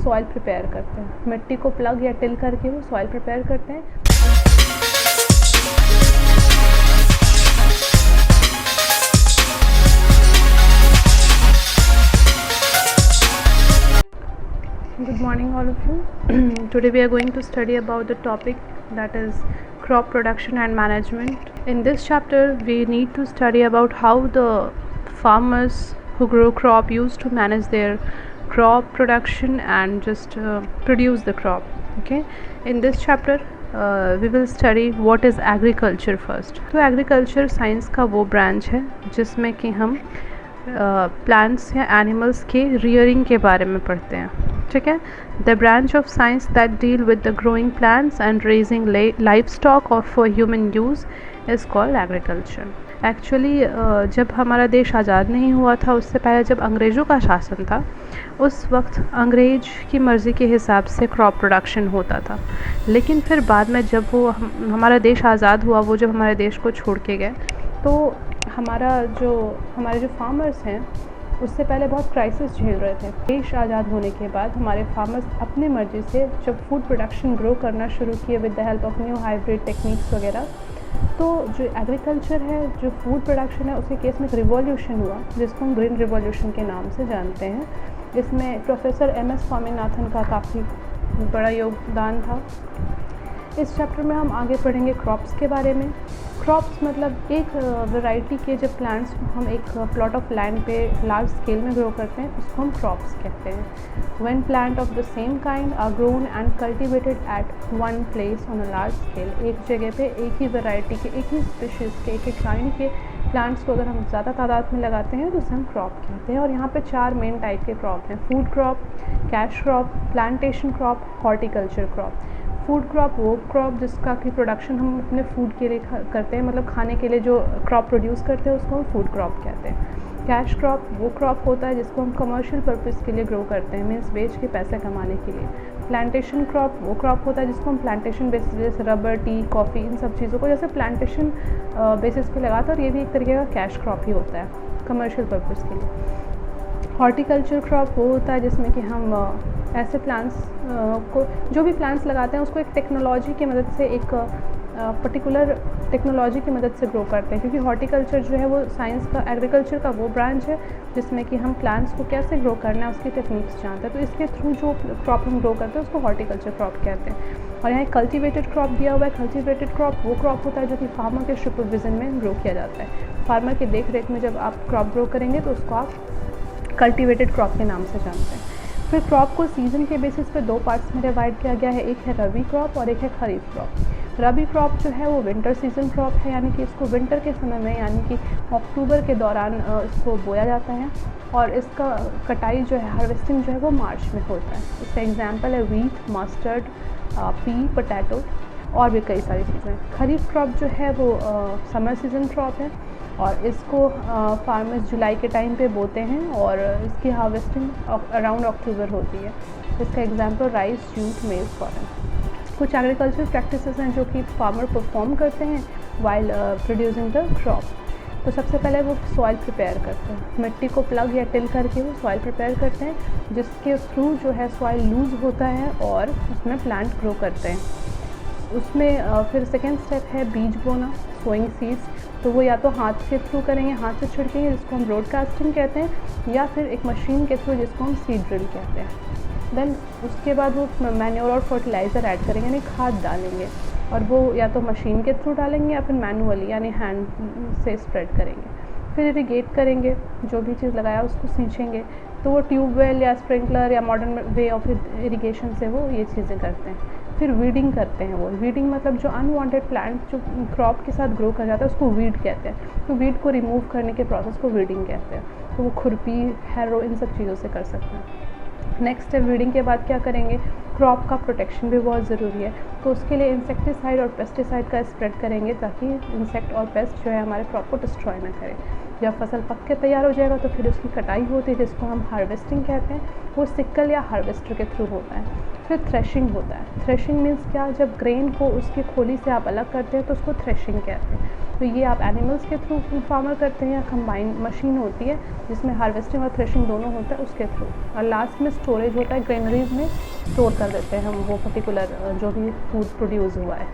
Soil prepare करते हैं, मिट्टी को प्लग या टिल करके वो सॉइल प्रिपेयर करते हैं। Good morning all of you. Today we are going to study about the topic that is crop production and management. In this chapter we need to study about how the farmers who grow crop used to manage their crop production and just produce the crop. Okay, in this chapter we will study what is agriculture first. तो agriculture science का वो branch है जिसमें कि हम plants या animals के rearing के बारे में पढ़ते हैं, ठीक है। The branch of science that deal with the growing plants and raising livestock और for human use is called agriculture. Actually जब हमारा देश आज़ाद नहीं हुआ था उससे पहले जब अंग्रेज़ों का शासन था उस वक्त अंग्रेज की मर्ज़ी के हिसाब से क्रॉप प्रोडक्शन होता था, लेकिन फिर बाद में जब वो हमारा देश आज़ाद हुआ, वो जब हमारे देश को छोड़ के गए तो हमारे जो फार्मर्स हैं उससे पहले बहुत क्राइसिस झेल रहे थे। देश आज़ाद होने के बाद हमारे फार्मर्स अपनी मर्ज़ी से जब फूड प्रोडक्शन ग्रो करना शुरू किए with the help of new hybrid techniques वगैरह, तो जो एग्रीकल्चर है, जो फूड प्रोडक्शन है, उसके केस में एक रिवॉल्यूशन हुआ जिसको हम ग्रीन रिवॉल्यूशन के नाम से जानते हैं। इसमें प्रोफेसर MS स्वामीनाथन का काफ़ी बड़ा योगदान था। इस चैप्टर में हम आगे पढ़ेंगे क्रॉप्स के बारे में। क्रॉप्स मतलब एक वैरायटी के जब प्लांट्स हम एक प्लॉट ऑफ लैंड पे लार्ज स्केल में ग्रो करते हैं उसको हम क्रॉप्स कहते हैं। When plant of the same kind are grown and cultivated at one place on a large scale, एक जगह पे एक ही वैरायटी के, एक ही स्पीशीज़ के, एक काइंड के प्लांट्स को अगर हम ज़्यादा तादाद में लगाते हैं तो उसे हम क्रॉप कहते हैं। और यहाँ पे 4 मेन टाइप के क्रॉप हैं: food crop, cash crop, plantation crop, horticulture crop. Food crop वो क्रॉप जिसका की प्रोडक्शन हम अपने फूड के लिए करते हैं, मतलब खाने के लिए जो क्रॉप प्रोड्यूस करते हैं उसको हम फूड क्रॉप कहते हैं। कैश क्रॉप वो क्रॉप होता है जिसको हम कमर्शियल पर्पज़ के लिए ग्रो करते हैं, मीन्स बेच के पैसे कमाने के लिए। प्लांटेशन क्रॉप वो क्रॉप होता है जिसको हम प्लांटेशन बेसिस, जैसे रबर, टी, कॉफ़ी, इन सब चीज़ों को जैसे प्लांटेशन बेसिस पे लगाते हैं, और ये भी एक तरीके का कैश क्रॉप ही होता है कमर्शियल पर्पज़ के लिए। हॉर्टिकल्चर क्रॉप वो होता है जिसमें कि हम ऐसे प्लांट्स को, जो भी प्लांट्स लगाते हैं उसको एक टेक्नोलॉजी की मदद से, एक पर्टिकुलर टेक्नोलॉजी की मदद से ग्रो करते हैं, क्योंकि हॉर्टिकल्चर जो है वो साइंस का, एग्रीकल्चर का वो ब्रांच है जिसमें कि हम प्लांट्स को कैसे ग्रो करना है उसकी टेक्निक्स जानते हैं। तो इसके थ्रू जो क्रॉप हम ग्रो करते हैं उसको हॉर्टिकल्चर क्रॉप कहते हैं। और यहाँ कल्टिवेटेड क्रॉप दिया हुआ है। कल्टिवेटेड क्रॉप वो क्रॉप होता है जो कि फार्मर के सुपरविजन में ग्रो किया जाता है। फार्मर के देख रेख में जब आप क्रॉप ग्रो करेंगे तो उसको आप कल्टिवेटेड क्रॉप के नाम से जानते हैं। फिर क्रॉप को सीज़न के बेसिस पे 2 पार्ट्स में डिवाइड किया गया है, एक है रबी क्रॉप और एक है खरीफ क्रॉप। रबी क्रॉप जो है वो विंटर सीजन क्रॉप है, यानी कि इसको विंटर के समय में, यानी कि अक्टूबर के दौरान इसको बोया जाता है, और इसका कटाई जो है, हार्वेस्टिंग जो है वो मार्च में होता है। इसका एग्जांपल है वीट, मस्टर्ड, पी, पोटैटो और भी कई सारी चीज़ें। खरीफ क्रॉप जो है वो समर सीजन क्रॉप है और इसको फार्मर्स जुलाई के टाइम पे बोते हैं और इसकी हार्वेस्टिंग अराउंड अक्टूबर होती है। इसका एग्जांपल राइस, जूट, मेज, कॉटन। कुछ एग्रीकल्चर प्रैक्टिसेस हैं जो कि फार्मर परफॉर्म करते हैं वाइल प्रोड्यूसिंग द क्रॉप। तो सबसे पहले वो सॉइल प्रिपेयर करते हैं, मिट्टी को प्लग या टिल करके वो सॉइल प्रिपेयर करते हैं, जिसके थ्रू जो है सॉइल लूज़ होता है और उसमें प्लांट ग्रो करते हैं। उसमें फिर सेकेंड स्टेप है बीज बोना, सोइंग सीड्स। तो वो या तो हाथ के थ्रू करेंगे, हाथ से छिड़केंगे जिसको हम ब्रॉडकास्टिंग कहते हैं, या फिर एक मशीन के थ्रू जिसको हम सीड ड्रिल कहते हैं। देन उसके बाद वो मैन्योर और फर्टिलाइज़र ऐड करेंगे, यानी खाद डालेंगे, और वो या तो मशीन के थ्रू डालेंगे या फिर मैनुअली यानी हैंड से स्प्रेड करेंगे। फिर इरीगेट करेंगे, जो भी चीज़ लगाया उसको सींचेंगे। तो वो ट्यूबवेल या स्प्रिंकलर या मॉडर्न वे ऑफ इरीगेशन से वो ये चीज़ें करते हैं। फिर वीडिंग करते हैं। वो वीडिंग मतलब जो अनवांटेड प्लांट जो क्रॉप के साथ ग्रो कर जाता है उसको वीड कहते हैं। तो वीड को रिमूव करने के प्रोसेस को वीडिंग कहते हैं। तो वो खुरपी, हैरो, इन सब चीज़ों से कर सकते हैं। नेक्स्ट है वीडिंग के बाद क्या करेंगे, क्रॉप का प्रोटेक्शन भी बहुत ज़रूरी है। तो उसके लिए इंसेक्टिसाइड और पेस्टिसाइड का स्प्रेड करेंगे ताकि इंसेक्ट और पेस्ट जो है हमारे क्रॉप को डिस्ट्रॉय ना करें। जब फसल पक के तैयार हो जाएगा तो फिर उसकी कटाई होती है, जिसको हम हार्वेस्टिंग कहते हैं। वो सिकल या हार्वेस्टर के थ्रू होता है। फिर थ्रेशिंग होता है। थ्रेशिंग मीन्स क्या, जब ग्रेन को उसकी खोली से आप अलग करते हैं तो उसको थ्रेशिंग कहते हैं। तो ये आप एनिमल्स के थ्रू फार्मर करते हैं या कंबाइन मशीन होती है जिसमें हार्वेस्टिंग और थ्रेशिंग दोनों होता है, उसके थ्रू। और लास्ट में स्टोरेज होता है, ग्रेनरीज में स्टोर कर देते हैं हम वो पर्टिकुलर जो भी फूड प्रोड्यूस हुआ है।